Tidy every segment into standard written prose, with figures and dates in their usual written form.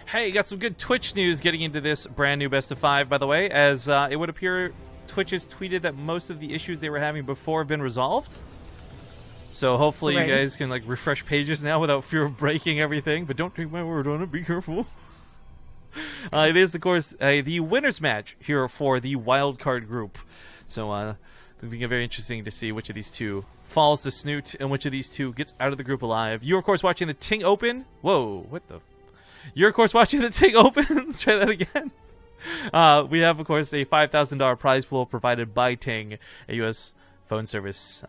Hey, got some good Twitch news getting into this brand new Best of 5, by the way, as it would appear Twitch has tweeted that most of the issues they were having before have been resolved. So hopefully you guys can like refresh pages now without fear of breaking everything, but don't take my word on it, be careful. It is, of course, the winner's match here for the wildcard group. So it'll be very interesting to see which of these two falls to Snoot and which of these two gets out of the group alive. You're, of course, watching the TING Open. Whoa, what the... You're, of course, watching the TING Open. Let's try that again. We have, of course, a $5,000 prize pool provided by TING, a U.S. phone service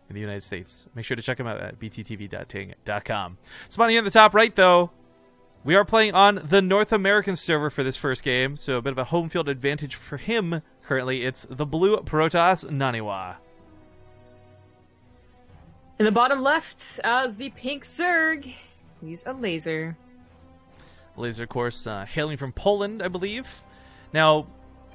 in the United States. Make sure to check them out at bttv.ting.com. Spawning in the top right, though, we are playing on the North American server for this first game, so a bit of a home field advantage for him. Currently, it's the blue Protoss NaNiwa. In the bottom left, as the pink Zerg, he's Elazer. Elazer, of course, hailing from Poland, I believe. Now,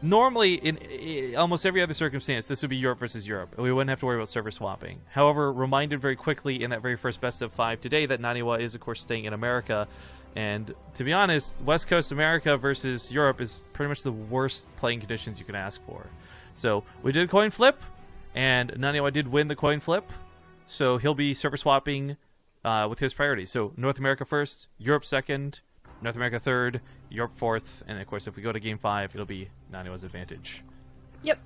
normally, in almost every other circumstance, this would be Europe versus Europe, and we wouldn't have to worry about server swapping. However, reminded very quickly in that very first Best of 5 today that NaNiwa is, of course, staying in America. And to be honest, West Coast America versus Europe is pretty much the worst playing conditions you can ask for. So we did a coin flip, and NaNiwa did win the coin flip. So he'll be server swapping with his priorities. So North America first, Europe second, North America third, Europe fourth, and of course if we go to Game 5, it'll be NaNiwa's advantage. Yep.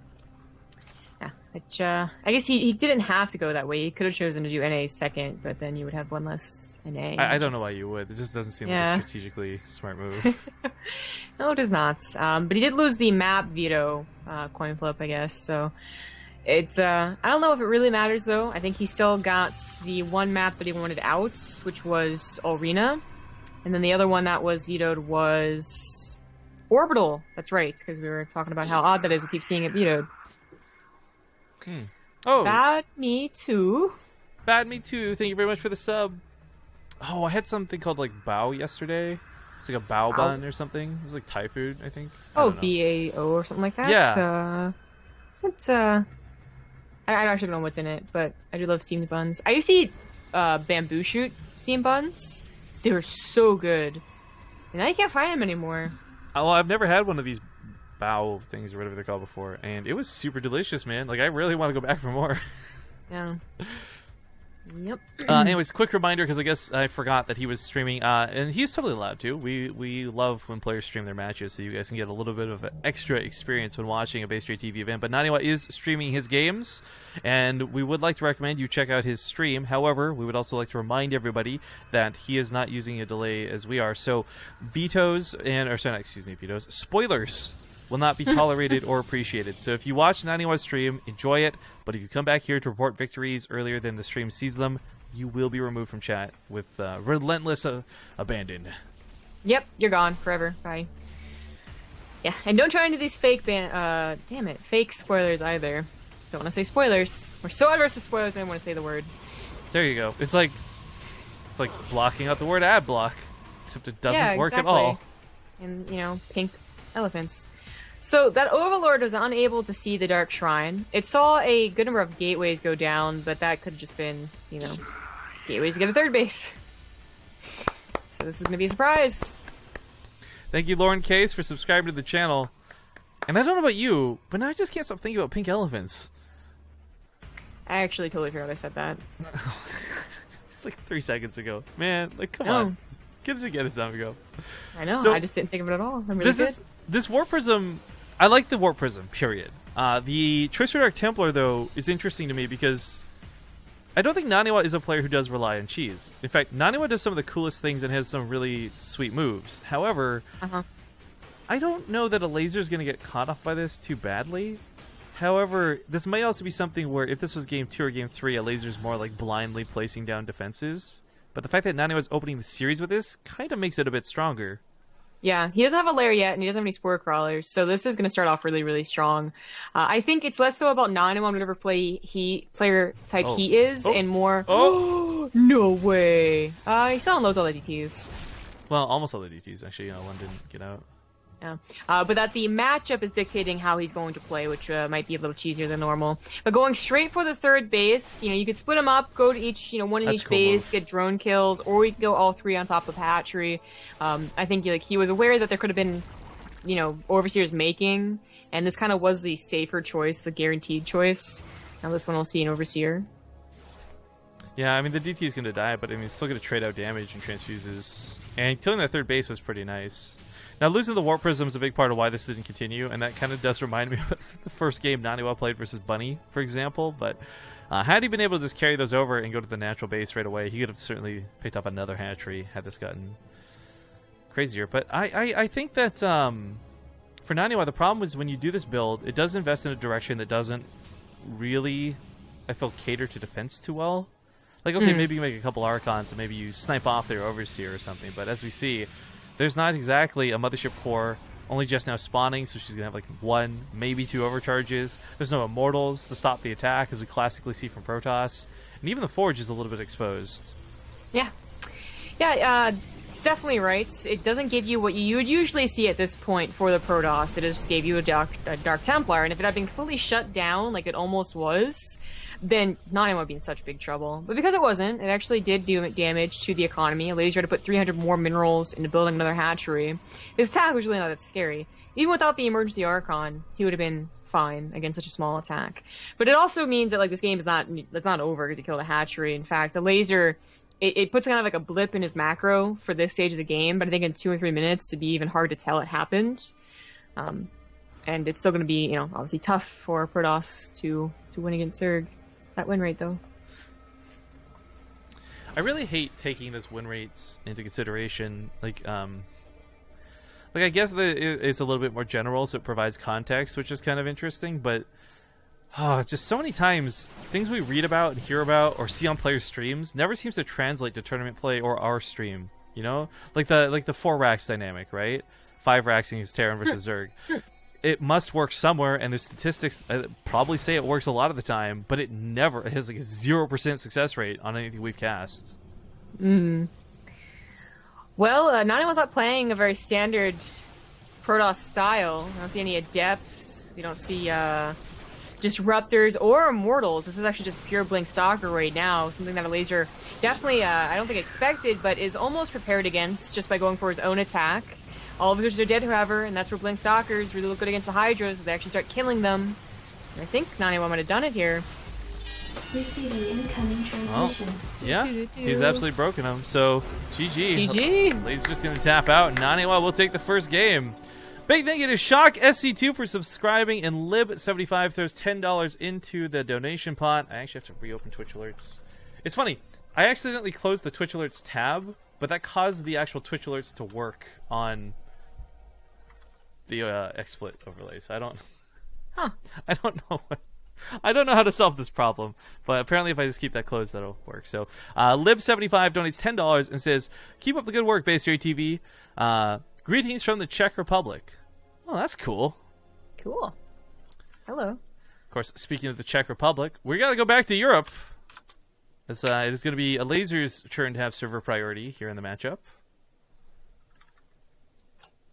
Yeah, which, I guess he didn't have to go that way. He could have chosen to do NA second, but then you would have one less NA. I don't know why you would. It just doesn't seem like a strategically smart move. No, it is not. But he did lose the map veto coin flip, I guess, so... It's, I don't know if it really matters, though. I think he still got the one map that he wanted out, which was Arena. And then the other one that was vetoed was Orbital. That's right, because we were talking about how odd that is. We keep seeing it vetoed. Oh. Bad me too. Bad me too. Thank you very much for the sub. Oh, I had something called, like, bao yesterday. It's like a bao bun or something. It was like Thai food, I think. Oh, BAO or something like that? Yeah. I actually don't know what's in it, but I do love steamed buns. I used to eat bamboo shoot steamed buns. They were so good. And I can't find them anymore. Well, I've never had one of these bao things or whatever they're called before, and it was super delicious, man. Like, I really want to go back for more. Yeah. Yep. Anyways, quick reminder, because I guess I forgot that he was streaming, and he's totally allowed to. We love when players stream their matches, so you guys can get a little bit of extra experience when watching a BaseTradeTV event. But NaNiwa is streaming his games, and we would like to recommend you check out his stream. However, we would also like to remind everybody that he is not using a delay as we are. So vetoes spoilers will not be tolerated or appreciated. So if you watch NaNiwa's stream, enjoy it. But if you come back here to report victories earlier than the stream sees them, you will be removed from chat with relentless abandon. Yep, you're gone forever. Bye. Yeah, and don't try into these fake fake spoilers either. Don't want to say spoilers. We're so adverse to spoilers, I don't want to say the word. There you go. It's like blocking out the word ad block, except it doesn't work at all. And pink elephants. So that Overlord was unable to see the Dark Shrine. It saw a good number of gateways go down, but that could have just been, gateways to get a third base. So this is going to be a surprise. Thank you, Lauren Case, for subscribing to the channel. And I don't know about you, but now I just can't stop thinking about pink elephants. I actually totally forgot I said that. It's like 3 seconds ago. Man, come on. Get it together, Zombie. I know, so, I just didn't think of it at all. I'm really good. This Warp Prism, I like the Warp Prism, period. The Choice Dark Templar, though, is interesting to me because I don't think NaNiwa is a player who does rely on cheese. In fact, NaNiwa does some of the coolest things and has some really sweet moves. However, I don't know that Elazer is going to get caught off by this too badly. However, this might also be something where if this was Game 2 or Game 3, Elazer's more like blindly placing down defenses. But the fact that NaNiwa is opening the series with this kind of makes it a bit stronger. Yeah, he doesn't have a lair yet, and he doesn't have any Spore Crawlers, so this is going to start off really, really strong. I think it's less so about NaNiwa, whatever player type he is, and more... No way! He's still on lows all the DTs. Well, almost all the DTs, actually. One didn't get out. Yeah. But that the matchup is dictating how he's going to play, which might be a little cheesier than normal. But going straight for the third base, you could split them up, go to each, one in That's each a cool base, move. get drone kills, or we could go all three on top of Hatchery. I think he was aware that there could have been, Overseer's making, and this kind of was the safer choice, the guaranteed choice. Now this one we'll see an Overseer. Yeah, I mean, the DT is going to die, but I mean, he's still going to trade out damage and transfuses. And killing that third base was pretty nice. Now, losing the Warp Prism is a big part of why this didn't continue, and that kind of does remind me of the first game NaNiwa played versus Bunny, for example. But had he been able to just carry those over and go to the natural base right away, he could have certainly picked up another hatchery had this gotten crazier. But I think that for NaNiwa, the problem is when you do this build, it does invest in a direction that doesn't really, I feel, cater to defense too well. Like, okay, maybe you make a couple Archons and maybe you snipe off their Overseer or something, but as we see, there's not exactly a Mothership Core, only just now spawning, so she's going to have like 1, maybe 2 overcharges. There's no Immortals to stop the attack, as we classically see from Protoss. And even the Forge is a little bit exposed. Yeah. Yeah, definitely right. It doesn't give you what you would usually see at this point for the Protoss. It just gave you a Dark Templar, and if it had been completely shut down like it almost was, then NaNiwa would be in such big trouble. But because it wasn't, it actually did do damage to the economy. Elazer had to put 300 more minerals into building another hatchery. His attack was really not that scary. Even without the emergency Archon, he would have been fine against such a small attack. But it also means that this game is not over because he killed a hatchery. In fact, Elazer, it puts kind of like a blip in his macro for this stage of the game, but I think in 2 or 3 minutes it'd be even hard to tell it happened. And it's still going to be, obviously tough for Protoss to win against Zerg. That win rate, though. I really hate taking those win rates into consideration. Like I guess it's a little bit more general, so it provides context, which is kind of interesting. But just so many times, things we read about and hear about or see on players' streams never seems to translate to tournament play or our stream. Like the 4 racks dynamic, right? 5 racks against Terran versus Zerg. It must work somewhere, and the statistics probably say it works a lot of the time, but it has like a 0% success rate on anything we've cast. Well, NaNiwa's not playing a very standard Protoss style. I don't see any Adepts. We don't see Disruptors or Immortals. This is actually just pure Blink Stalker right now, something that Elazer definitely, I don't think expected, but is almost prepared against just by going for his own attack. All of his are dead, however, and that's where Blink Stalkers really look good against the Hydras. They actually start killing them. And I think NaNiwa might have done it here. Receiving incoming transmission. Yeah, he's absolutely broken them. So, GG. GG. Laser's just going to tap out. NaNiwa will take the first game. Big thank you to Shock SC2 for subscribing, and Lib75 throws $10 into the donation pot. I actually have to reopen Twitch Alerts. It's funny. I accidentally closed the Twitch Alerts tab, but that caused the actual Twitch Alerts to work on the XSplit overlays. I don't know I don't know how to solve this problem, but apparently if I just keep that closed, that'll work. So Lib75 donates $10 and says, "Keep up the good work, BaseTradeTV. Greetings from the Czech Republic." Oh, that's cool. Cool. Hello. Of course, speaking of the Czech Republic, we got to go back to Europe. It is going to be Elazer's turn to have server priority here in the matchup.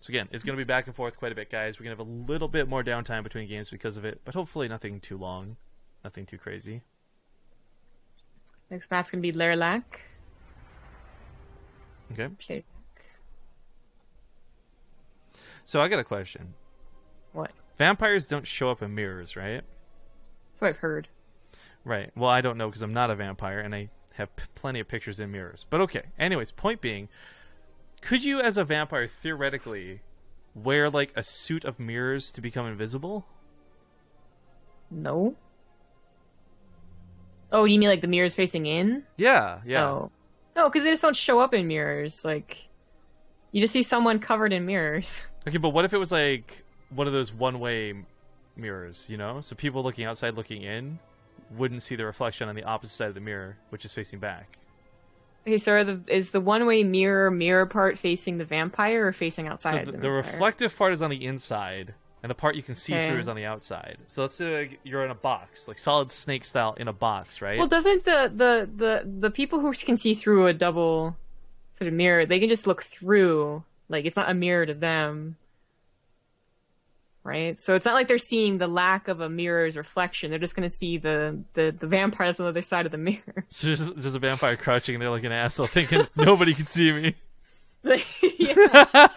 So again, it's going to be back and forth quite a bit, guys. We're going to have a little bit more downtime between games because of it, but hopefully nothing too long, nothing too crazy. Next map's going to be Lerlac. Okay. So I got a question. What? Vampires don't show up in mirrors, right? That's what I've heard. Right. Well, I don't know because I'm not a vampire, and I have plenty of pictures in mirrors. But okay. Anyways, point being, could you, as a vampire, theoretically wear like a suit of mirrors to become invisible? No. Oh, you mean like the mirrors facing in? Yeah. Oh. No, because they just don't show up in mirrors. Like, you just see someone covered in mirrors. Okay, but what if it was like one of those one-way mirrors, So people looking outside, looking in, wouldn't see the reflection on the opposite side of the mirror, which is facing back. Okay, so is the one-way mirror part facing the vampire or facing outside? So the vampire? reflective part is on the inside, and the part you can see through is on the outside. So let's say you're in a box, like Solid Snake style in a box, right? Well, doesn't the people who can see through a double sort of mirror, they can just look through, like it's not a mirror to them. right? So it's not like they're seeing the lack of a mirror's reflection. They're just going to see the vampire that's on the other side of the mirror. So just a vampire crouching there like an asshole, thinking nobody can see me. Yeah.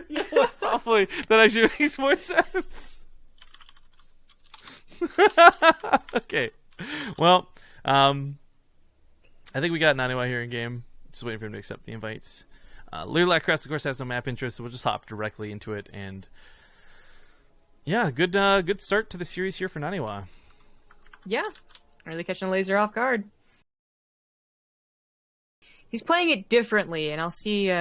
Yeah, probably. That actually makes more sense. Okay. Well, I think we got NaNiwa here in game. Just waiting for him to accept the invites. Lilac Crest, of course, has no map interest, so we'll just hop directly into it. And yeah, good start to the series here for NaNiwa. Yeah, really catching Elazer off guard. He's playing it differently, and I'll see.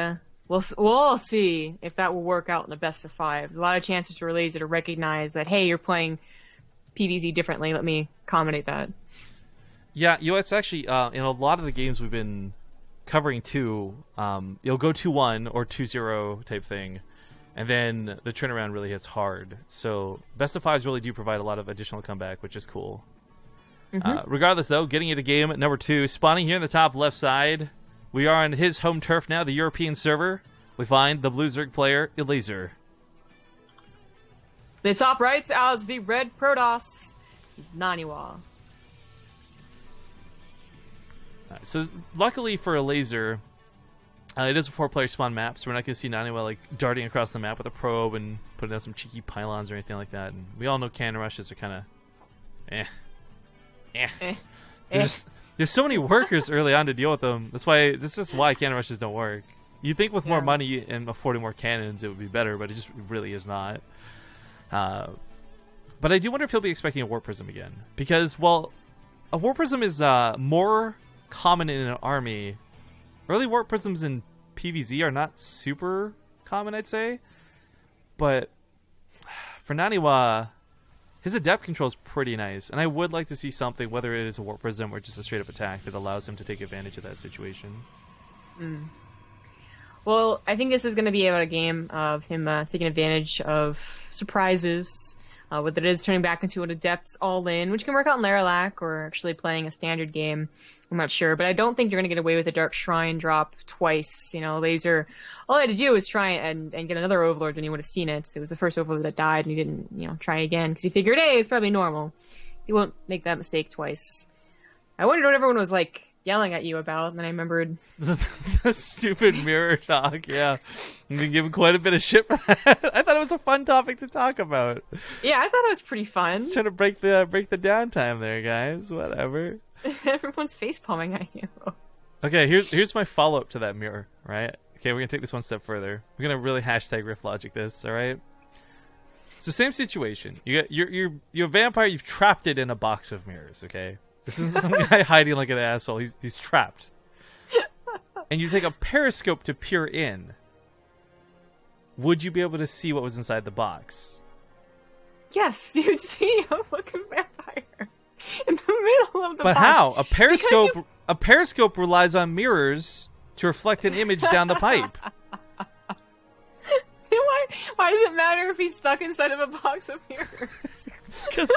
We'll all see if that will work out in the best of 5. There's a lot of chances for Elazer to recognize that, hey, you're playing PvZ differently. Let me accommodate that. Yeah, it's actually in a lot of the games we've been covering too. You'll go 2-1 or 2-0 type thing, and then the turnaround really hits hard. So best of 5s really do provide a lot of additional comeback, which is cool. Regardless, though, getting into game number 2, spawning here in the top left side. We are on his home turf now, the European server. We find the Blue Zerg player, Elazer. The top right as the red Protoss is NaNiwa. So luckily for Elazer, it is a 4-player spawn map, so we're not going to see NaNiwa like darting across the map with a probe and putting down some cheeky pylons or anything like that. And we all know cannon rushes are kind of There's so many workers early on to deal with them. That's just why cannon rushes don't work. You'd think with more money and affording more cannons it would be better, but it just really is not. But I do wonder if he'll be expecting a Warp Prism again. Because, well, a Warp Prism is more common in an army. Early Warp Prisms in PvZ are not super common, I'd say. But for NaNiwa, his adept control is pretty nice. And I would like to see something, whether it is a Warp Prism or just a straight-up attack, that allows him to take advantage of that situation. Well, I think this is going to be about a game of him taking advantage of surprises. Whether it is turning back into an Adept all-in, which can work out in Laralac, or actually playing a standard game. I'm not sure, but I don't think you're going to get away with a Dark Shrine drop twice. Elazer, all I had to do was try and get another Overlord and he would have seen it. It was the first Overlord that died, and he didn't, try again, because he figured, hey, it's probably normal. He won't make that mistake twice. I wondered what everyone was, yelling at you about, and then I remembered the stupid mirror talk. Yeah, I'm gonna give him quite a bit of shit for that. I thought it was a fun topic to talk about. Yeah, I thought it was pretty fun. Just trying to break the downtime there, guys. Whatever. Everyone's face palming at you. Okay, here's my follow up to that mirror. Right. Okay, we're gonna take this one step further. We're gonna really hashtag riff logic this. All right. So same situation. You're a vampire. You've trapped it in a box of mirrors. Okay. This isn't some guy hiding like an asshole. He's trapped. And you take a periscope to peer in. Would you be able to see what was inside the box? Yes, you'd see a fucking vampire in the middle of the box. But how? A periscope relies on mirrors to reflect an image down the pipe. Why does it matter if he's stuck inside of a box of mirrors? Because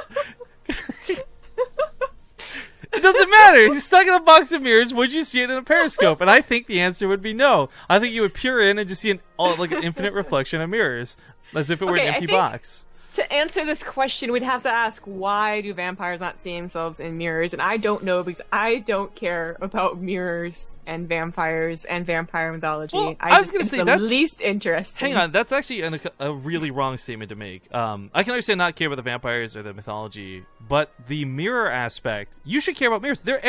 it doesn't matter. He's stuck in a box of mirrors. Would you see it in a periscope? And I think the answer would be no. I think you would peer in and just see an infinite reflection of mirrors, as if it were an empty box. To answer this question, we'd have to ask, why do vampires not see themselves in mirrors? And I don't know, because I don't care about mirrors and vampires and vampire mythology. Well, I was going to say that's the least interesting. Hang on, that's actually a really wrong statement to make. I can understand not care about the vampires or the mythology, but the mirror aspect, you should care about mirrors. They're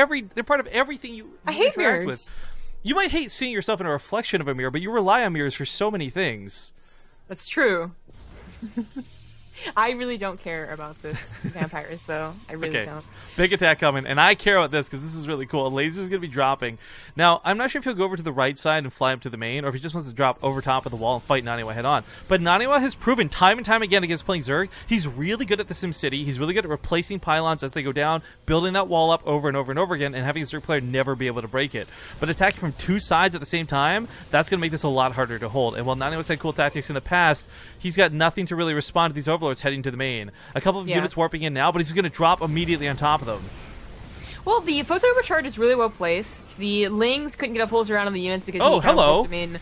part of everything you hate mirrors. With. You might hate seeing yourself in a reflection of a mirror, but you rely on mirrors for so many things. That's true. I really don't care about this vampires, though. I really don't. Big attack coming, and I care about this because this is really cool. Elazer is going to be dropping. Now, I'm not sure if he'll go over to the right side and fly up to the main, or if he just wants to drop over top of the wall and fight NaNiwa head on. But NaNiwa has proven time and time again against playing Zerg, he's really good at the SimCity. He's really good at replacing pylons as they go down, building that wall up over and over and over again, and having a Zerg player never be able to break it. But attacking from two sides at the same time, that's going to make this a lot harder to hold. And while NaNiwa's had cool tactics in the past, he's got nothing to really respond to these overlords heading to the main. A couple of units warping in now, but he's going to drop immediately on top of them. Well, the photo overcharge is really well placed. The Lings couldn't get a full surround on the units because Oh, he kind hello. of them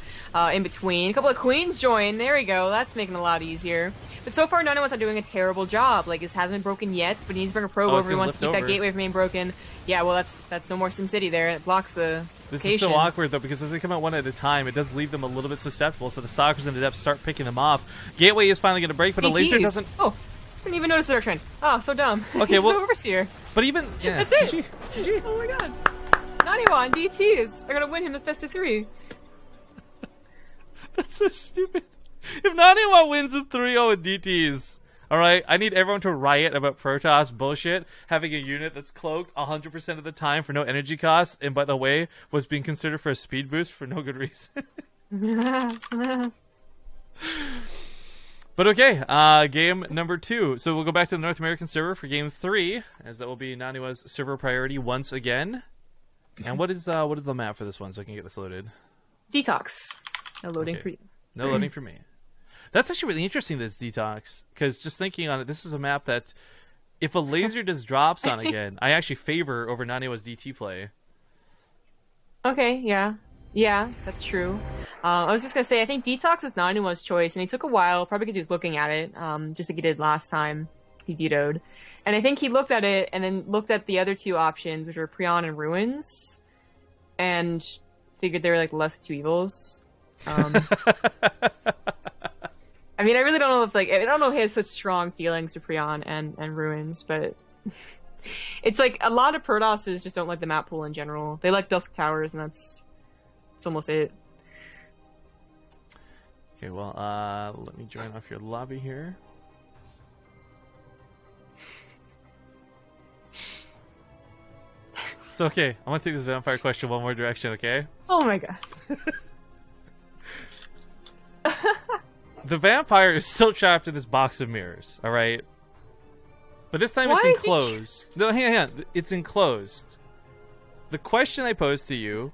in between. A couple of Queens join. There we go. That's making it a lot easier. But so far, NaNiwa's not doing a terrible job. Like, this hasn't been broken yet, but he needs to bring a probe over. He wants to keep that gateway from being broken. Yeah, well, that's no more SimCity there. It blocks the This location. is so awkward, though, because if they come out one at a time, it does leave them a little bit susceptible, so the stalkers in the depth start picking them off. Gateway is finally going to break, but Elazer doesn't... Oh, didn't even notice the dark trend. Oh, so dumb. Okay, He's well... the Overseer. But even... Yeah, That's it. GG. GG. Oh my god. NaNiwa and DTs are going to win him this best of 3. That's so stupid. If NaNiwa wins with 3-0 with DTs... Alright, I need everyone to riot about Protoss bullshit, having a unit that's cloaked 100% of the time for no energy costs, and by the way, was being considered for a speed boost for no good reason. But okay, game number 2. So we'll go back to the North American server for game 3, as that will be NaNiwa's server priority once again. And what is the map for this one, so I can get this loaded? Detox. No loading for you. No loading for me. That's actually really interesting, this Detox, because just thinking on it, this is a map that, if Elazer does drops on again, I actually favor over NaNiwa's DT play. Okay, yeah. Yeah, that's true. I was just going to say, I think Detox was NaNiwa's choice, and he took a while, probably because he was looking at it, just like he did last time he vetoed. And I think he looked at it, and then looked at the other 2 options, which were Prion and Ruins, and figured they were like less 2 evils. I mean, I really don't know if I don't know if he has such strong feelings to Prion and Ruins, but it's like a lot of Protosses just don't like the map pool in general. They like Dusk Towers, and that's almost it. Okay, well, let me join off your lobby here. So, okay, I want to take this vampire question one more direction, okay? Oh my god. The vampire is still trapped in this box of mirrors, alright? But this time it's enclosed. No, hang on. It's enclosed. The question I pose to you,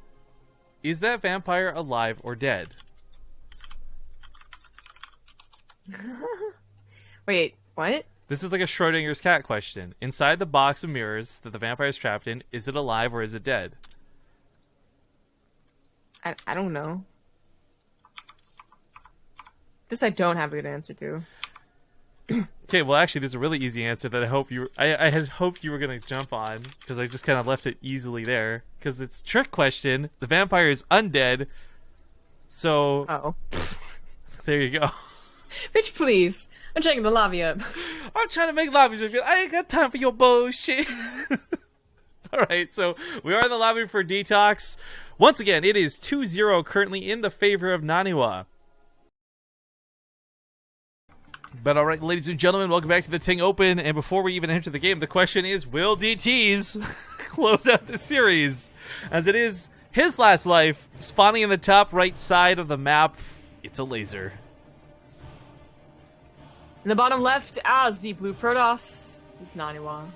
is that vampire alive or dead? Wait, what? This is like a Schrodinger's cat question. Inside the box of mirrors that the vampire is trapped in, is it alive or is it dead? I don't know. This I don't have a good answer to. Okay, well actually there's a really easy answer that I had hoped you were going to jump on, because I just kind of left it easily there. Because it's a trick question. The vampire is undead. So... Uh-oh. There you go. Bitch, please. I'm checking the lobby up. I'm trying to make lobbies with you. I ain't got time for your bullshit. Alright, so we are in the lobby for Detox. Once again, it is 2-0 currently in the favor of NaNiwa. But alright, ladies and gentlemen, welcome back to the Ting Open. And before we even enter the game, the question is, will DTs close out the series? As it is his last life, spawning in the top right side of the map, it's Elazer. In the bottom left, as the blue Protoss, is NaNiwa.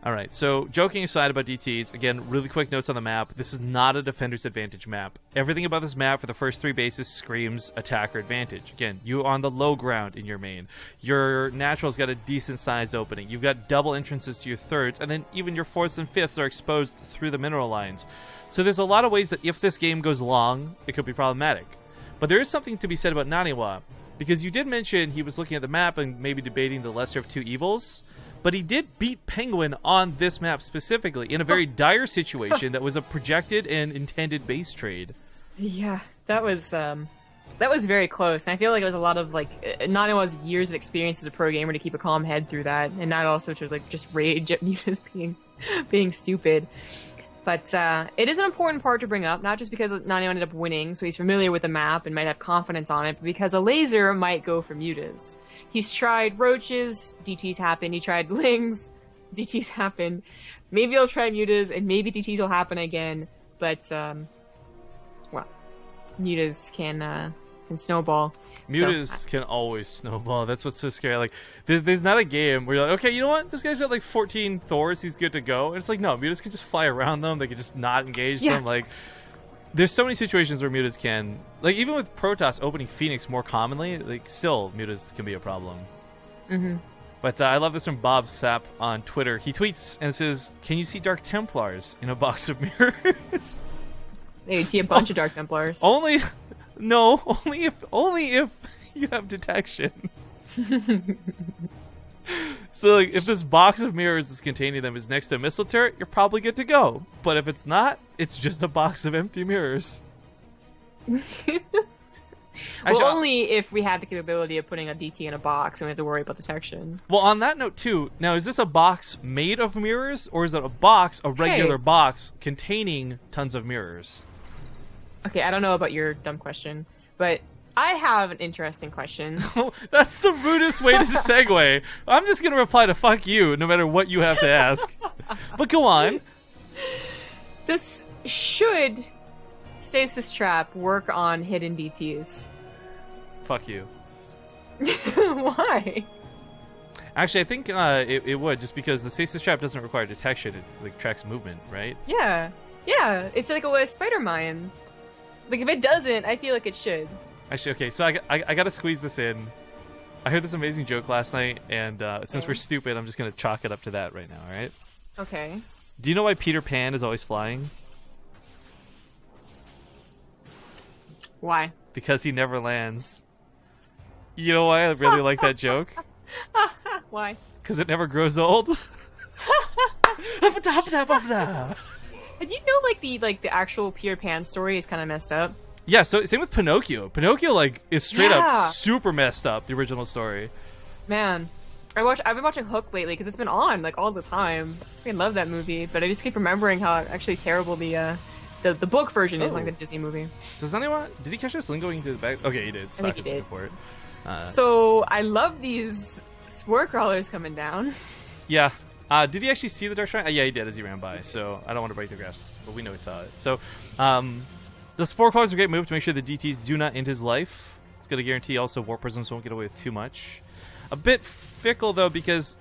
Alright, so joking aside about DTs, again, really quick notes on the map. This is not a defender's advantage map. Everything about this map for the first 3 bases screams attacker advantage. Again, you on the low ground in your main. Your natural's got a decent sized opening. You've got double entrances to your thirds, and then even your 4ths and 5ths are exposed through the mineral lines. So there's a lot of ways that if this game goes long, it could be problematic. But there is something to be said about NaNiwa, because you did mention he was looking at the map and maybe debating the lesser of 2 evils. But he did beat Penguin on this map specifically in a very dire situation that was a projected and intended base trade. Yeah, that was very close. And I feel like it was a lot of NaNiwa's years of experience as a pro gamer to keep a calm head through that, and not also to just rage at Mutas being stupid. But it is an important part to bring up, not just because NaNiwa ended up winning, so he's familiar with the map and might have confidence on it, but because Elazer might go for Mutas. He's tried Roaches, DTs happen. He tried Lings, DTs happen. Maybe he'll try Mutas, and maybe DTs will happen again, but, well, Mutas can snowball. Mutas can always snowball. That's what's so scary. Like, there's not a game where you're like, okay, you know what? This guy's got like 14 Thors. He's good to go. And it's like, no, Mutas can just fly around them. They can just not engage them. Like, there's so many situations where Mutas can, like, even with Protoss opening Phoenix more commonly, like, still Mutas can be a problem. Mm-hmm. But I love this from Bob Sapp on Twitter. He tweets and says, "Can you see Dark Templars in a box of mirrors?" Hey, you see a bunch of Dark Templars. Only if you have detection. So, like, if this box of mirrors that's containing them is next to a missile turret, you're probably good to go. But if it's not, it's just a box of empty mirrors. Well, only if we had the capability of putting a DT in a box and we have to worry about detection. Well, on that note, too, now, is this a box made of mirrors, or is it a regular box containing tons of mirrors? Okay, I don't know about your dumb question, but I have an interesting question. That's the rudest way to segue. I'm just going to reply to fuck you, no matter what you have to ask. But go on. This should Stasis Trap work on hidden DTs. Fuck you. Why? Actually, I think it would, just because the Stasis Trap doesn't require detection. It like tracks movement, right? Yeah. It's like a spider mine. Like, if it doesn't, I feel like it should. Actually, okay, so I got to squeeze this in. I heard this amazing joke last night, and since we're stupid, I'm just going to chalk it up to that right now, all right? Okay. Do you know why Peter Pan is always flying? Why? Because he never lands. You know why I really like that joke? Why? Because it never grows old. Did you know, like the actual Peter Pan story is kind of messed up? Yeah, so same with Pinocchio. Pinocchio, like, is straight up super messed up, the original story. Man. I've been watching Hook lately because it's been on, like, all the time. I love that movie, but I just keep remembering how actually terrible the book version is, like the Disney movie. Does NaNiwa, did he catch us lingoing into the back? Okay, he did. I think he did. For it. So, I love these spore crawlers coming down. Yeah. Did he actually see the Dark Shrine? Yeah, he did as he ran by, so I don't want to break the grass, but we know he saw it. So, the Spore Crawler is a great move to make sure the DTs do not end his life. It's going to guarantee also Warp Prisms won't get away with too much. A bit fickle, though, because,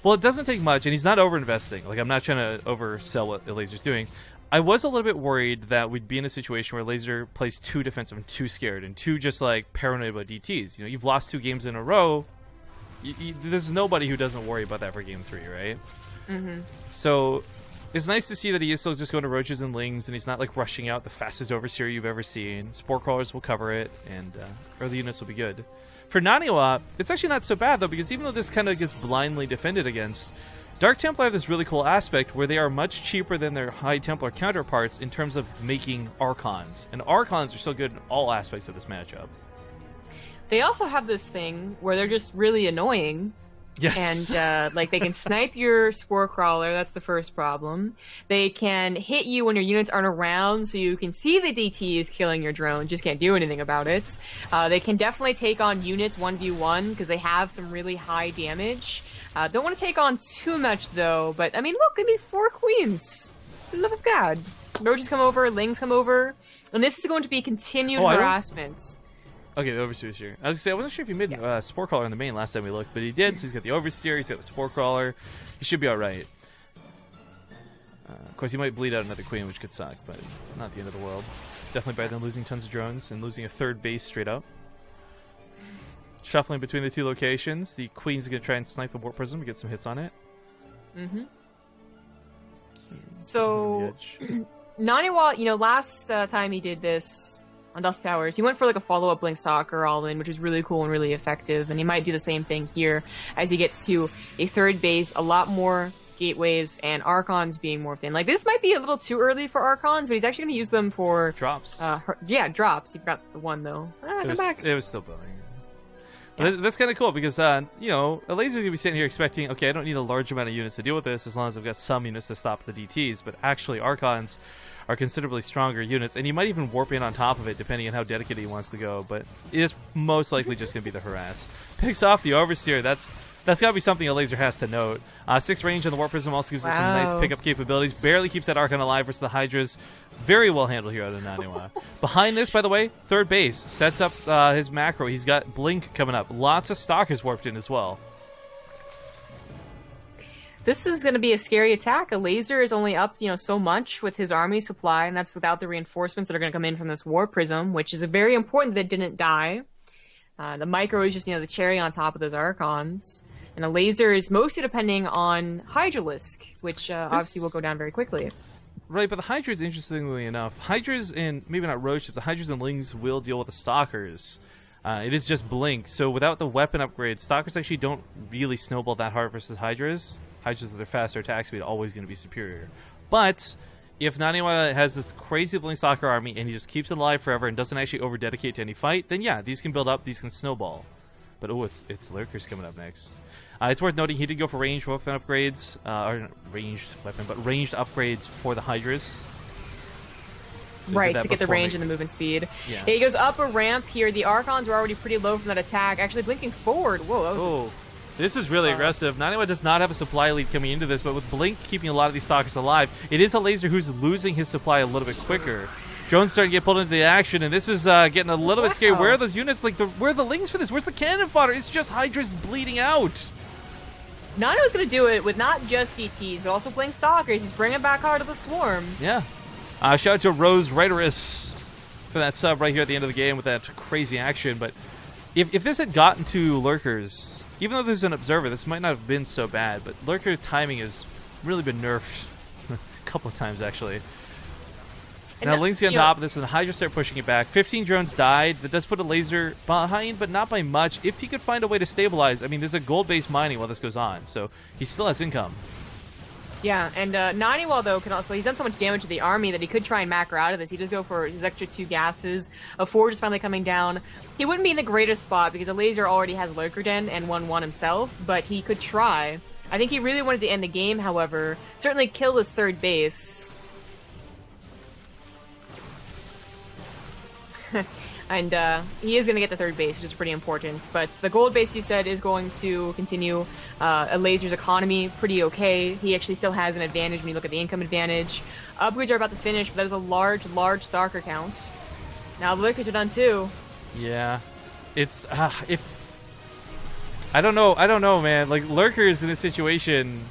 well, it doesn't take much, and he's not over-investing. Like, I'm not trying to oversell what Elazer's doing. I was a little bit worried that we'd be in a situation where Elazer plays too defensive and too scared, and too just, like, paranoid about DTs. You know, you've lost 2 games in a row. There's nobody who doesn't worry about that for game 3, right? Mm-hmm. So it's nice to see that he is still just going to roaches and lings, and he's not like rushing out the fastest overseer you've ever seen. Spore crawlers will cover it, and early units will be good. For NaNiwa, it's actually not so bad though, because even though this kind of gets blindly defended against, Dark Templar have this really cool aspect where they are much cheaper than their High Templar counterparts in terms of making Archons, and Archons are still good in all aspects of this matchup. They also have this thing where they're just really annoying. Yes. And, like, they can snipe your Spore Crawler. That's the first problem. They can hit you when your units aren't around, so you can see the DT is killing your drone. Just can't do anything about it. They can definitely take on units 1v1, because they have some really high damage. Don't want to take on too much, though. But, I mean, look, I mean, 4 queens. For the love of God. Roaches come over, lings come over. And this is going to be continued harassment. Okay, the Overseer's here. I was going to say, I wasn't sure if he made Spore Crawler in the main last time we looked, but he did, so he's got the Overseer, he's got the Spore Crawler. He should be alright. Of course, he might bleed out another Queen, which could suck, but not the end of the world. Definitely better than losing tons of drones and losing a 3rd base straight up. Shuffling between the 2 locations, the Queen's going to try and snipe the Warp Prism to get some hits on it. Mm-hmm. So, NaNiwa, you know, last time he did this on Dusk Towers, he went for like a follow-up Blink Stalker all-in, which was really cool and really effective, and he might do the same thing here as he gets to a 3rd base, a lot more gateways, and Archons being morphed in. Like, this might be a little too early for Archons, but he's actually going to use them for... drops. Drops. He forgot the one, though. Come back. It was still building. Yeah. That's kind of cool, because, you know, Elazer's going to be sitting here expecting, okay, I don't need a large amount of units to deal with this as long as I've got some units to stop the DTs, but actually Archons are considerably stronger units, and he might even warp in on top of it depending on how dedicated he wants to go, but it is most likely just going to be the harass. Picks off the Overseer. That's got to be something Elazer has to note. 6 range on the Warp Prism also gives us some nice pickup capabilities. Barely keeps that Archon alive versus the Hydras. Very well handled here out of NaNiwa. Behind this, by the way, 3rd base. Sets up his macro. He's got Blink coming up. Lots of Stalkers warped in as well. This is going to be a scary attack. Elazer is only up, you know, so much with his army supply, and that's without the reinforcements that are going to come in from this Warp Prism, which is a very important that it didn't die. The micro is just, you know, the cherry on top of those Archons. And Elazer is mostly depending on Hydralisk, which obviously will go down very quickly. Right, but the Hydras, interestingly enough, Hydras and maybe not road ships, the Hydras and Lings will deal with the Stalkers. It is just Blink, so without the weapon upgrade, Stalkers actually don't really snowball that hard versus Hydras. Hydras with their faster attack speed are always going to be superior. But if NaNiwa has this crazy Blink Stalker army and he just keeps it alive forever and doesn't actually over-dedicate to any fight, then yeah, these can build up, these can snowball. But oh, it's Lurkers coming up next. It's worth noting he did go for ranged weapon upgrades, or not ranged weapon, but ranged upgrades for the Hydras. So right, to get the range and the movement speed. Yeah. He goes up a ramp here. The Archons were already pretty low from that attack. Actually blinking forward. Whoa, that was this is really aggressive. NaNiwa does not have a supply lead coming into this, but with Blink keeping a lot of these Stalkers alive, it is Elazer who's losing his supply a little bit quicker. Drone's starting to get pulled into the action, and this is getting a little bit scary. Where are those units? Like, where are the Lings for this? Where's the cannon fodder? It's just Hydras bleeding out. NaNiwa's going to do it with not just DTs, but also playing Stalkers. He's bringing back Heart of the Swarm. Yeah. Shout out to Rose Riderus for that sub right here at the end of the game with that crazy action. But if this had gotten to Lurkers, even though there's an Observer, this might not have been so bad. But Lurker timing has really been nerfed a couple of times, actually. And now Lings get on top of this, and the Hydra start pushing it back. 15 drones died. That does put Elazer behind, but not by much. If he could find a way to stabilize, I mean, there's a gold-based mining while this goes on, so he still has income. Yeah, and NaNiwa, though, can also... He's done so much damage to the army that he could try and macro out of this. He does go for his extra 2 gases. A Forge is finally coming down. He wouldn't be in the greatest spot because Elazer already has Lurker Den and 1-1 himself, but he could try. I think he really wanted to end the game, however. Certainly kill his third base. And he is going to get the third base, which is pretty important. But the gold base, you said, is going to continue. Elazer's economy, pretty okay. He actually still has an advantage when you look at the income advantage. Upgrades are about to finish, but that is a large, large Stalker count. Now the Lurkers are done too. Yeah. It's... I don't know, man. Like, Lurkers in this situation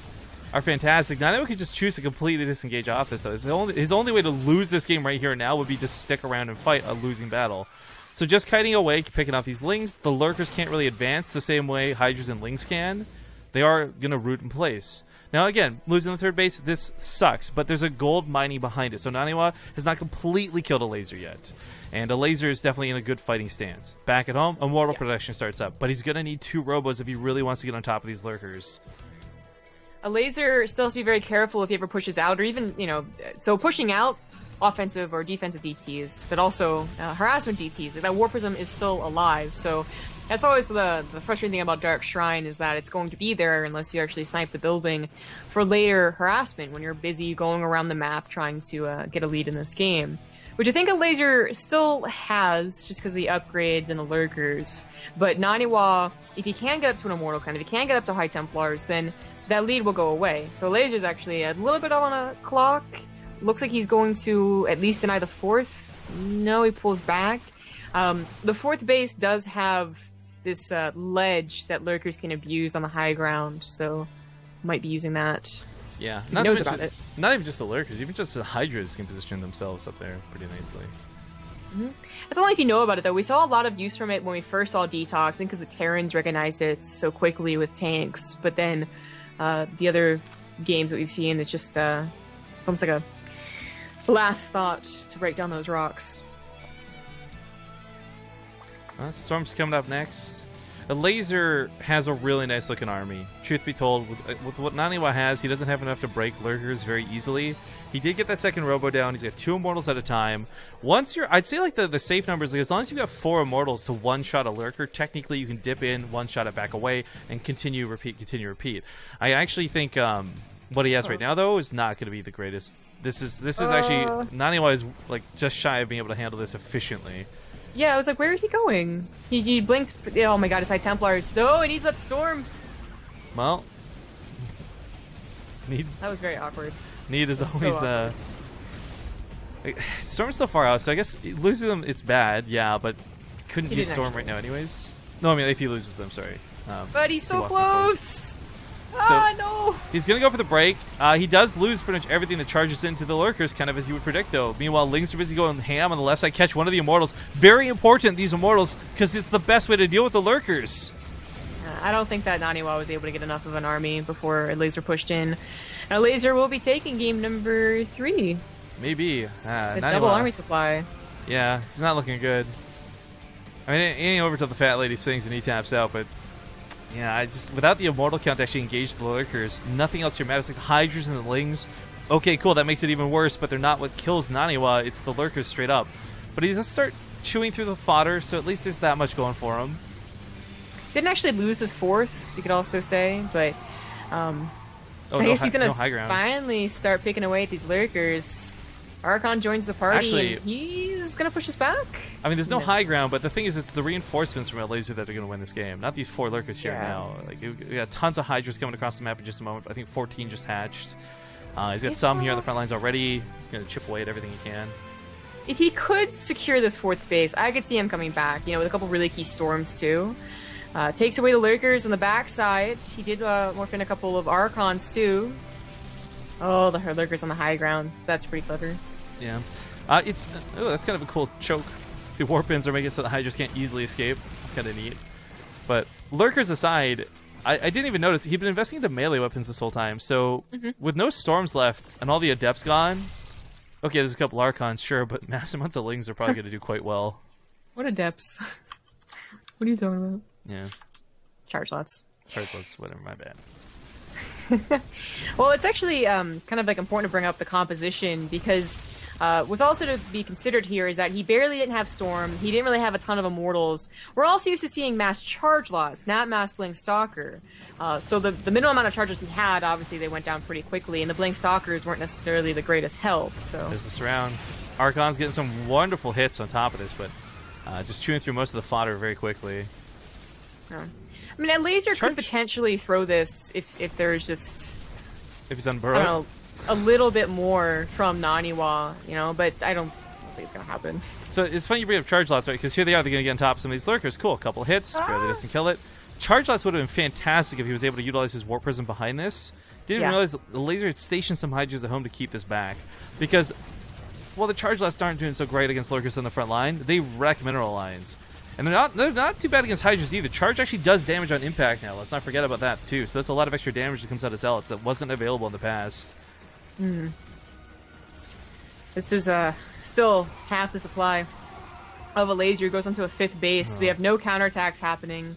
are fantastic. NaNiwa could just choose to completely disengage off this, though. His only way to lose this game right here and now would be to stick around and fight a losing battle. So just kiting away, picking off these Lings, the Lurkers can't really advance the same way Hydras and Lings can. They are going to root in place. Now, again, losing the third base, this sucks, but there's a gold mining behind it. So NaNiwa has not completely killed Elazer yet. And Elazer is definitely in a good fighting stance. Back at home, Immortal Protection starts up. But he's going to need 2 robos if he really wants to get on top of these Lurkers. Elazer still has to be very careful if he ever pushes out, or even, so pushing out offensive or defensive DTs, but also harassment DTs. That War Prism is still alive, so that's always the frustrating thing about Dark Shrine, is that it's going to be there unless you actually snipe the building for later harassment when you're busy going around the map trying to get a lead in this game. Which I think Elazer still has, just because of the upgrades and the Lurkers. But NaNiwa, if he can get up to an Immortal if he can get up to High Templars, then that lead will go away. So Elazer's actually a little bit on a clock. Looks like he's going to at least deny the 4th. No, he pulls back. The 4th base does have this ledge that Lurkers can abuse on the high ground, so might be using that. Yeah, he knows about it. Not even just the Lurkers, even just the Hydras can position themselves up there pretty nicely. Mm-hmm. That's only if you know about it, though. We saw a lot of use from it when we first saw Detox, I think because the Terrans recognized it so quickly with tanks, but then the other games that we've seen, it's just it's almost like a last thought to break down those rocks. Storm's coming up next. Elazer has a really nice looking army. Truth be told, with what NaNiwa has, he doesn't have enough to break Lurkers very easily. He did get that second Robo down. He's got 2 Immortals at a time. Once you're, I'd say like the safe numbers, like as long as you've got 4 Immortals to one-shot a Lurker, technically you can dip in, one-shot it back away, and continue, repeat. I actually think what he has right now, though, is not going to be the greatest. This is actually, NaNiwa is like just shy of being able to handle this efficiently. Yeah, I was like, where is he going? He blinked. Oh my god, his High Templars. No, he needs that Storm. Well, that was very awkward. Need is always Storm's still far out, so I guess losing them it's bad. Yeah, but couldn't use Storm right now, anyways. No, I mean if he loses them, sorry. But he's so close. No! He's going to go for the break. He does lose pretty much everything that charges into the Lurkers, kind of as you would predict, though. Meanwhile, Lings are busy going ham on the left side, catch one of the Immortals. Very important, these Immortals, because it's the best way to deal with the Lurkers. I don't think that NaNiwa was able to get enough of an army before Elazer pushed in. Now Elazer will be taking game number 3. Maybe. It's a double army supply. Yeah, he's not looking good. I mean, it ain't over till the fat lady sings and he taps out, but yeah, I just without the immortal count to actually engage the lurkers, nothing else here matters. Like the hydras and the lings. Okay, cool, that makes it even worse, but they're not what kills NaNiwa. It's the lurkers straight up. But he does start chewing through the fodder, so at least there's that much going for him. Didn't actually lose his 4th, you could also say, but I guess he's gonna finally start picking away at these lurkers. Archon joins the party, actually, and he's gonna push us back. I mean, there's no high ground, but the thing is, it's the reinforcements from Elazer that are gonna win this game, not these 4 lurkers here now. Like we got tons of hydras coming across the map in just a moment. I think 14 just hatched. He's got some here on the front lines already. He's gonna chip away at everything he can. If he could secure this 4th base, I could see him coming back. You know, with a couple really key storms too. Takes away the lurkers on the backside. He did morph in a couple of Archons too. Oh, the lurkers on the high ground. That's pretty clever. Yeah. That's kind of a cool choke. The warp ins are making it so the hydras can't easily escape. That's kind of neat. But lurkers aside, I didn't even notice. He'd been investing into melee weapons this whole time. So with no storms left and all the adepts gone, okay, there's a couple Archons, sure, but massive amounts of lings are probably going to do quite well. What adepts? What are you talking about? Yeah. Charge lots. Charge lots, whatever, my bad. Well, it's actually kind of like important to bring up the composition because what's also to be considered here is that he barely didn't have Storm. He didn't really have a ton of Immortals. We're also used to seeing mass charge lots, not mass Blink Stalker. So the minimum amount of charges he had, obviously, they went down pretty quickly, and the Blink Stalkers weren't necessarily the greatest help. So there's the surround. Archon's getting some wonderful hits on top of this, but just chewing through most of the fodder very quickly. I mean, Elazer could potentially throw this if there's just... If he's unburrowed? I don't know, a little bit more from NaNiwa, you know, but I don't think it's going to happen. So it's funny you bring up charge lots, right? Because here they are, they're going to get on top of some of these lurkers. Cool, a couple hits, barely doesn't kill it. Charge lots would have been fantastic if he was able to utilize his warp prism behind this. Didn't even realize Elazer had stationed some hydras at home to keep this back. Because, well, the charge lots aren't doing so great against lurkers on the front line. They wreck mineral lines. And they're not too bad against hydras either. Charge actually does damage on impact now. Let's not forget about that too. So that's a lot of extra damage that comes out of zealots that wasn't available in the past. This is still half the supply of Elazer. Goes onto a 5th base. We have no counterattacks happening.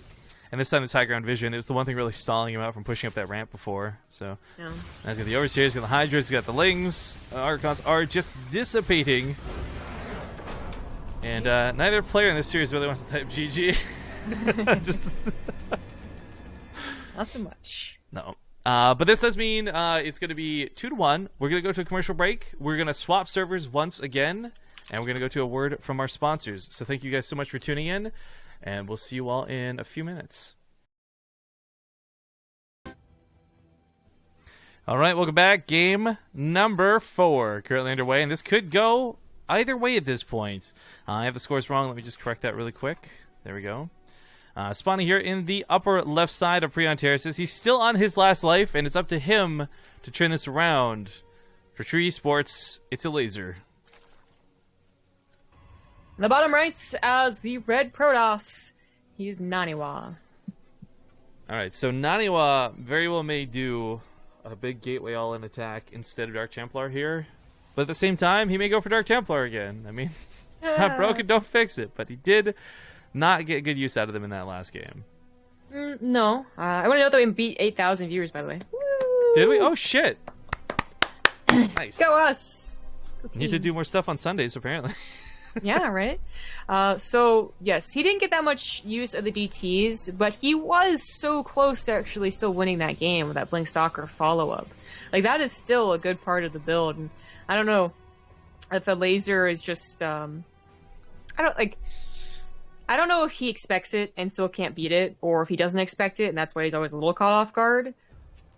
And this time it's high ground vision. It was the one thing really stalling him out from pushing up that ramp before. So now he's got the overseers, he's got the hydras, he's got the lings. Archons are just dissipating. And neither player in this series really wants to type GG. Just not so much. No. But this does mean it's going to be 2-1. We're going to go to a commercial break. We're going to swap servers once again. And we're going to go to a word from our sponsors. So thank you guys so much for tuning in. And we'll see you all in a few minutes. All right, welcome back. Game number 4 currently underway. And this could go either way at this point. I have the scores wrong. Let me just correct that really quick. There we go. Spawning here in the upper left side of Prion Terraces. He's still on his last life, and it's up to him to turn this around. For Tree Sports, it's Elazer. The bottom right, as the red Protoss, he's NaNiwa. Alright, so NaNiwa very well may do a big Gateway all-in attack instead of Dark Templar here. But at the same time, he may go for Dark Templar again. I mean, it's not broken, don't fix it. But he did not get good use out of them in that last game. No. I want to note that we beat 8,000 viewers, by the way. Woo! Did we? Oh, shit. Nice. Go us! Need to do more stuff on Sundays, apparently. Yeah, right? So, yes, he didn't get that much use of the DTs, but he was so close to actually still winning that game with that Blink Stalker follow-up. Like, that is still a good part of the build. And I don't know if Elazer is just, I don't know if he expects it and still can't beat it, or if he doesn't expect it and that's why he's always a little caught off guard.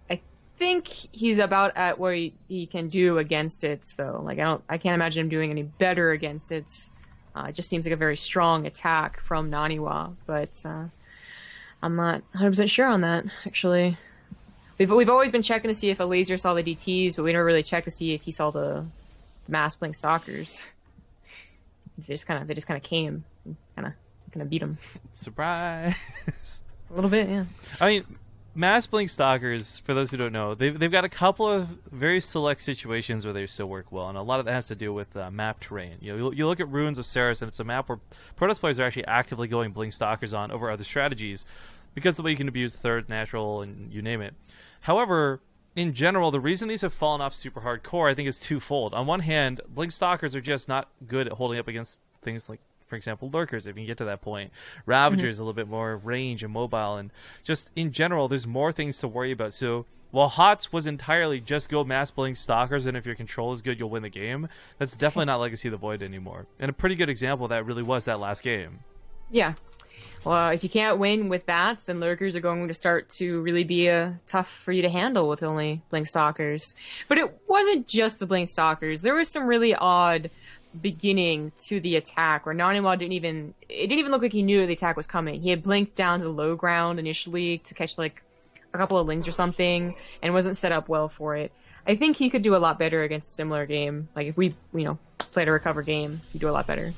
I think he's about at what he can do against it, though. Like, I can't imagine him doing any better against it. It just seems like a very strong attack from NaNiwa, but I'm not 100% sure on that, actually. We've always been checking to see if Elazer saw the DTs, but we never really checked to see if he saw the mass Blink Stalkers. They just kind of came and kind of beat him. Surprise! A little bit, yeah. I mean, Mass Blink Stalkers, for those who don't know, they've got a couple of very select situations where they still work well, and a lot of that has to do with map terrain. You look at Ruins of Ceres, and it's a map where Protoss players are actually actively going Blink Stalkers on over other strategies, because the way you can abuse third, natural, and you name it. However, in general, the reason these have fallen off super hardcore, I think, is twofold. On one hand, Blink Stalkers are just not good at holding up against things like, for example, Lurkers, if you can get to that point. Ravagers, a little bit more range and mobile, and just in general, there's more things to worry about. So while HOTS was entirely just go mass Blink Stalkers, and if your control is good, you'll win the game, that's definitely not Legacy of the Void anymore. And a pretty good example of that really was that last game. Yeah. Well, if you can't win with bats, then Lurkers are going to start to really be tough for you to handle with only Blink Stalkers. But it wasn't just the Blink Stalkers. There was some really odd beginning to the attack where NaNiwa didn't even look like he knew the attack was coming. He had blinked down to the low ground initially to catch like a couple of lings or something and wasn't set up well for it. I think he could do a lot better against a similar game. Like if we, played a recover game, he'd do a lot better.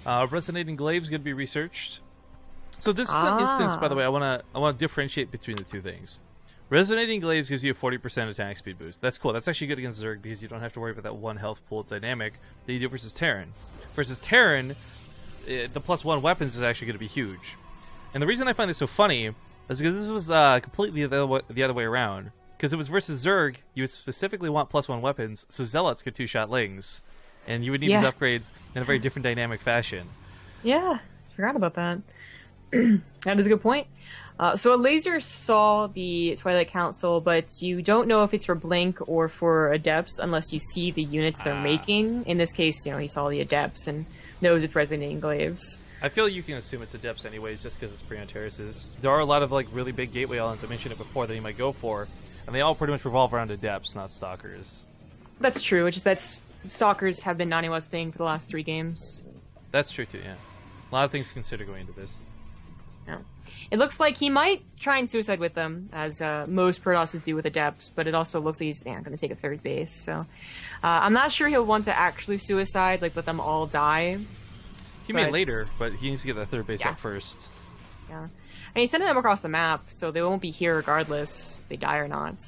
Yeah. Resonating Glaive's going to be researched. So this is an instance, by the way, I want to differentiate between the two things. Resonating Glaives gives you a 40% attack speed boost. That's cool. That's actually good against Zerg because you don't have to worry about that one health pool dynamic that you do versus Terran. Versus Terran, the +1 weapons is actually going to be huge. And the reason I find this so funny is because this was completely the other way around. Because it was versus Zerg, you would specifically want +1 weapons, so Zealots could 2-shot Lings. And you would need these upgrades in a very different dynamic fashion. Yeah, forgot about that. That is a good point. So Elazer saw the Twilight Council, but you don't know if it's for Blink or for Adepts unless you see the units they're making. In this case, he saw the Adepts and knows it's Resonating Glaives. I feel you can assume it's Adepts anyways, just because it's pre-on terraces. There are a lot of really big gateway islands, I mentioned it before, that you might go for, and they all pretty much revolve around Adepts, not Stalkers. That's true, Stalkers have been NaNiwa's thing for the last 3 games. That's true too, yeah. A lot of things to consider going into this. Yeah. It looks like he might try and suicide with them, as most Protosses do with Adepts, but it also looks like he's going to take a 3rd base. So I'm not sure he'll want to actually suicide, let them all die. He may later, but he needs to get that 3rd base up first. Yeah. And he's sending them across the map, so they won't be here regardless if they die or not.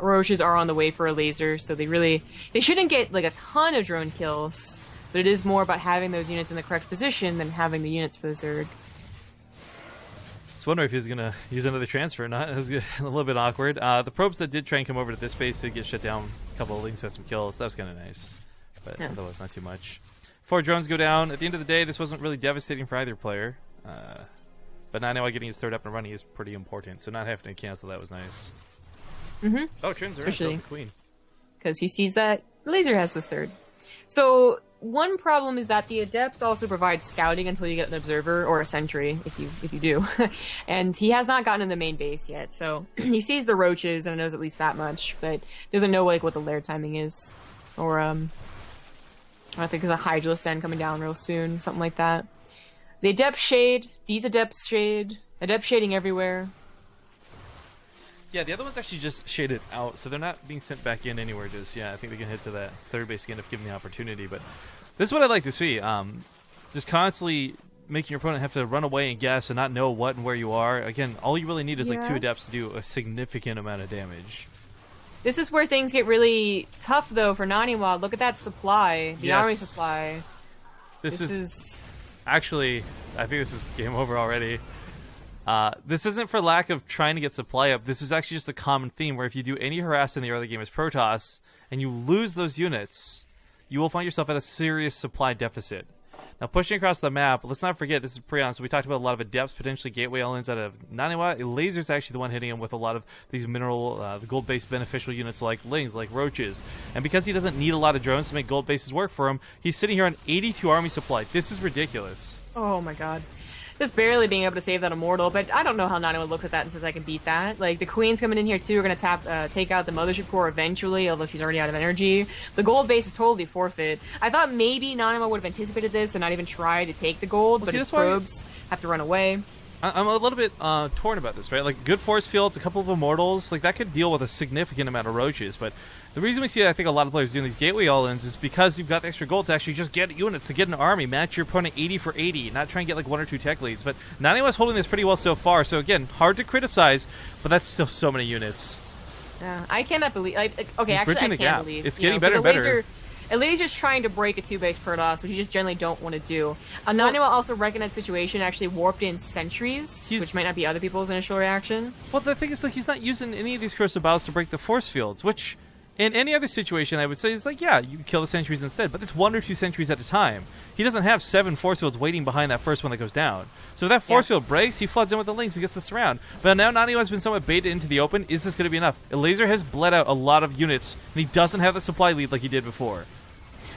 Roaches are on the way for a laser, so they shouldn't get a ton of drone kills, but it is more about having those units in the correct position than having the units for the Zerg. I was wondering if he was going to use another transfer or not. It was a little bit awkward. The probes that did try and come over to this base did get shut down. A couple of Lings had some kills. That was kind of nice, but otherwise not too much. 4 drones go down. At the end of the day, this wasn't really devastating for either player. But NaNiwa getting his 3rd up and running is pretty important, so not having to cancel that was nice. Mm-hmm. Oh, turns around. That's the queen. Because he sees that Elazer has his 3rd. So one problem is that the Adepts also provide scouting until you get an observer or a sentry, if you do. And he has not gotten in the main base yet, so he sees the roaches and knows at least that much, but doesn't know what the lair timing is. Or I think there's a Hydralisk Den coming down real soon, something like that. The Adept shade, these Adepts shade, Adept shading everywhere. Yeah, the other one's actually just shaded out, so they're not being sent back in anywhere. I think they can head to that 3rd base again if given the opportunity. But this is what I'd like to see. Just constantly making your opponent have to run away and guess and not know what and where you are. Again, all you really need is 2 Adepts to do a significant amount of damage. This is where things get really tough, though, for NaNiwa. Look at that supply, the army supply. This is... Actually, I think this is game over already. This isn't for lack of trying to get supply up. This is actually just a common theme where if you do any harass in the early game as Protoss and you lose those units, you will find yourself at a serious supply deficit. Now, pushing across the map, let's not forget this is Prion, so we talked about a lot of Adepts, potentially Gateway Islands out of NaNiwa. Elazer's actually the one hitting him with a lot of these mineral, the gold-based beneficial units like Lings, like Roaches. And because he doesn't need a lot of drones to make gold bases work for him, he's sitting here on 82 army supply. This is ridiculous. Oh my god. Just barely being able to save that Immortal, but I don't know how NaNiwa looks at that and says I can beat that. The Queen's coming in here too. We're going to take out the Mothership Core eventually, although she's already out of energy. The gold base is totally forfeit. I thought maybe NaNiwa would have anticipated this and not even try to take the gold, but his probes have to run away. I'm a little bit torn about this, right? Like, good force fields, a couple of immortals, like, that could deal with a significant amount of roaches, but the reason we see, I think, a lot of players doing these gateway all-ins is because you've got the extra gold to actually just get units, to get an army, match your opponent 80 for 80, not try and get, like, 1 or 2 tech leads. But NaNiwa's holding this pretty well so far, so again, hard to criticize, but that's still so many units. Yeah, I cannot believe... okay, He's actually, bridging I the can't gap. believe... It's getting better and better. Elazer's trying to break a 2-base Protoss, which you just generally don't want to do. NaNiwa also recognized the situation, actually warped in sentries, which might not be other people's initial reaction. Well, the thing is, like, he's not using any of these Corsair Battles to break the force fields, which, in any other situation, I would say is like, yeah, you kill the sentries instead, but it's 1 or 2 sentries at a time. He doesn't have 7 force fields waiting behind that first one that goes down. So if that force field breaks, he floods in with the links and gets the surround. But now NaNiwa has been somewhat baited into the open. Is this going to be enough? Elazer has bled out a lot of units, and he doesn't have the supply lead like he did before.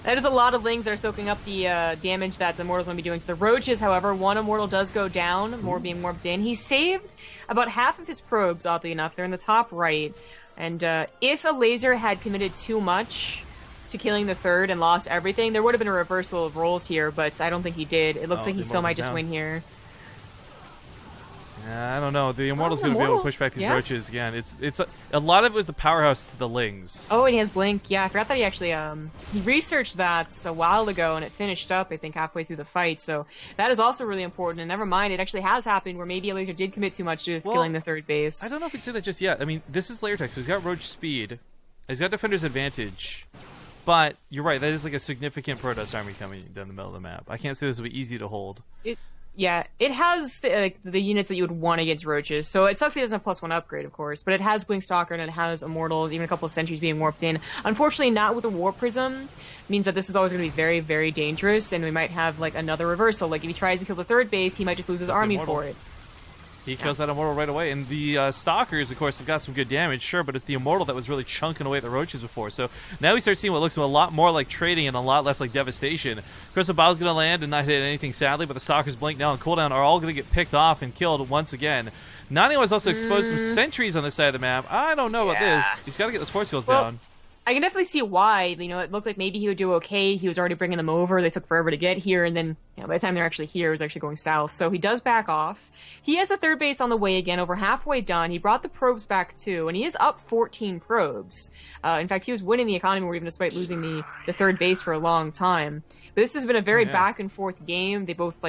That is a lot of lings that are soaking up the damage that the Immortal's going to be doing to the Roaches. However, one Immortal does go down, more being warped in. He saved about half of his probes, oddly enough. They're in the top right. And if Elazer had committed too much to killing the third and lost everything, there would have been a reversal of roles here, but I don't think he did. It looks like he still might just win here. I don't know. The Immortal's going to be able to push back these roaches again. It's a lot of it was the powerhouse to the lings. Oh, and he has Blink. Yeah, I forgot that he actually he researched that a while ago, and it finished up, I think, halfway through the fight. So that is also really important. And never mind, it actually has happened where maybe Elazer did commit too much to killing the third base. I don't know if he'd say that just yet. I mean, this is layer tech, so he's got roach speed. He's got defender's advantage. But you're right, that is like a significant Protoss army coming down the middle of the map. I can't say this will be easy to hold. Yeah, it has the units that you would want against roaches. So it sucks it doesn't have +1 upgrade, of course, but it has Blink Stalker and it has Immortals, even a couple of sentries being warped in. Unfortunately, not with a Warp Prism. Means that this is always going to be very, very dangerous, and we might have like another reversal. Like if he tries to kill the third base, he might just lose his army for it. He kills that Immortal right away, and the Stalkers, of course, have got some good damage, sure, but it's the Immortal that was really chunking away the Roaches before. So now we start seeing what looks a lot more like trading and a lot less like devastation. Corsair Bow's going to land and not hit anything, sadly, but the Stalkers, Blink now and Cooldown are all going to get picked off and killed once again. NaNiwa's also exposed some sentries on this side of the map. I don't know about this. He's got to get those force fields down. I can definitely see why. You know, it looked like maybe he would do okay. He was already bringing them over. They took forever to get here, and then by the time they're actually here, it was actually going south. So he does back off. He has a third base on the way again, over halfway done. He brought the probes back too, and he is up 14 probes. In fact, he was winning the economy war even despite losing the third base for a long time. But this has been a very back and forth game. They both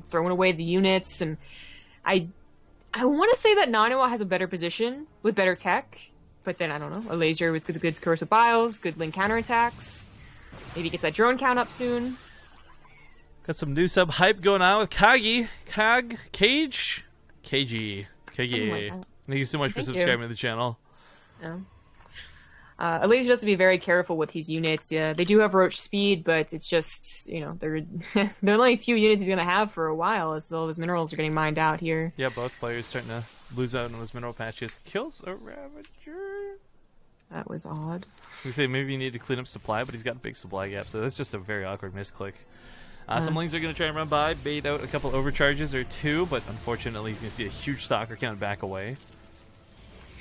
throwing away the units, and I want to say that NaNiwa has a better position with better tech. But then, I don't know, Elazer with good Corsair Bios, good Link counterattacks. Maybe he gets that drone count up soon. Got some new sub hype going on with Kagi. Cage? KG. KG. Thank you so much for subscribing to the channel. Yeah. Elazer has to be very careful with his units. Yeah, they do have roach speed, but it's just, they're only a few units he's going to have for a while as all of his minerals are getting mined out here. Yeah, both players starting to lose out on those mineral patches. Kills a Ravager. That was odd. We say maybe you need to clean up supply, but he's got a big supply gap, so that's just a very awkward misclick. Some lings are going to try and run by, bait out a couple overcharges or two, but unfortunately he's going to see a huge stalker count back away.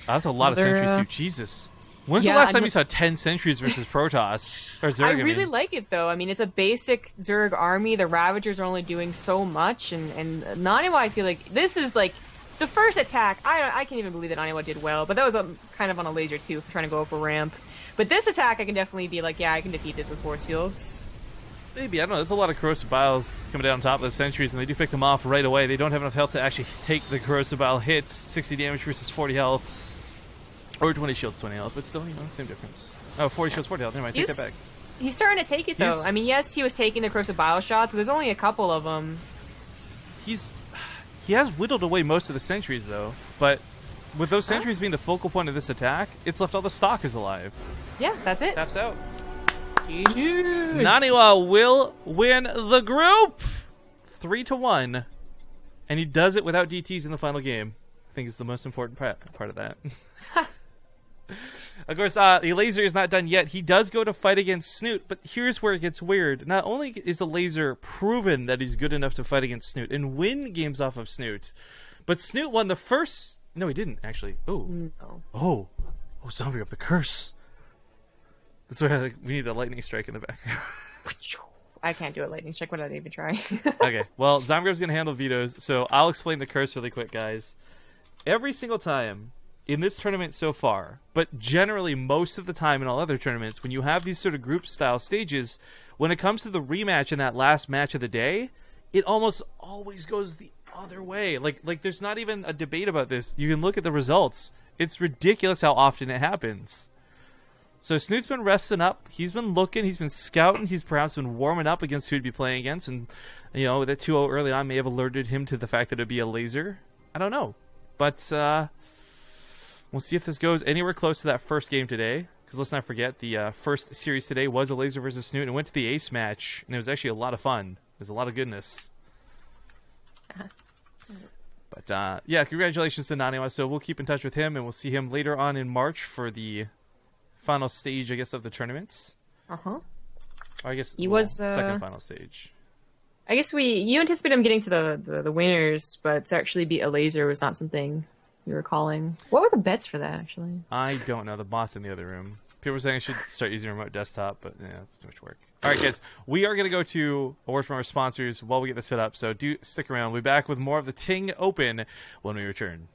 That's a lot of sentries too. Jesus. When's the last time you saw 10 sentries versus Protoss? Or Zerg, I really like it, though. I mean, it's a basic Zerg army. The Ravagers are only doing so much, and NaNiwa, I feel like this is like the first attack. I can't even believe that NaNiwa did well, but that was kind of on a laser too, trying to go up a ramp. But this attack, I can definitely be like, yeah, I can defeat this with force fields. Maybe, I don't know. There's a lot of Corrosive Biles coming down on top of those sentries, and they do pick them off right away. They don't have enough health to actually take the Corrosive Bile hits. 60 damage versus 40 health. Or 20 shields, 20 health, but still, same difference. Oh, 40 shields, 40 health. Never mind, take that back. He's starting to take it, though. I mean, yes, he was taking the Corrosive Bile shots, but there's only a couple of them. He has whittled away most of the sentries, though. But with those sentries being the focal point of this attack, it's left all the Stalkers alive. Yeah, that's it. Taps out. NaNiwa will win the group 3-1. And he does it without DTs in the final game. I think is the most important part of that. Of course, Elazer is not done yet. He does go to fight against Snoot, but here's where it gets weird. Not only is Elazer proven that he's good enough to fight against Snoot and win games off of Snoot, but Snoot won the first... No, he didn't, actually. Oh, zombie up the curse. That's why we need the lightning strike in the background. I can't do a lightning strike. What did I even try? Okay, well, Zymgrov's going to handle vetoes, so I'll explain the curse really quick, guys. Every single time in this tournament so far, but generally most of the time in all other tournaments, when you have these sort of group-style stages, when it comes to the rematch in that last match of the day, it almost always goes the other way. Like there's not even a debate about this. You can look at the results. It's ridiculous how often it happens. So Snoot's been resting up. He's been looking. He's been scouting. He's perhaps been warming up against who he'd be playing against. And, you know, that 2-0 early on may have alerted him to the fact that it'd be Elazer. I don't know. But we'll see if this goes anywhere close to that first game today. Because let's not forget, the first series today was Elazer versus Snoot. And it went to the ace match. And it was actually a lot of fun. There's a lot of goodness. But, yeah, congratulations to NaNiwa. So we'll keep in touch with him. And we'll see him later on in March for the final stage, I guess, of the tournaments. Uh-huh. Or I guess He was second final stage. I guess you anticipate him getting to the winners, but to actually beat Elazer was not something you were calling. What were the bets for that, actually? I don't know. The bot's in the other room. People were saying I should start using remote desktop, but yeah, it's too much work. All right, guys, we are going to go to a word from our sponsors while we get this set up, so do stick around. We'll be back with more of the TING Open when we return.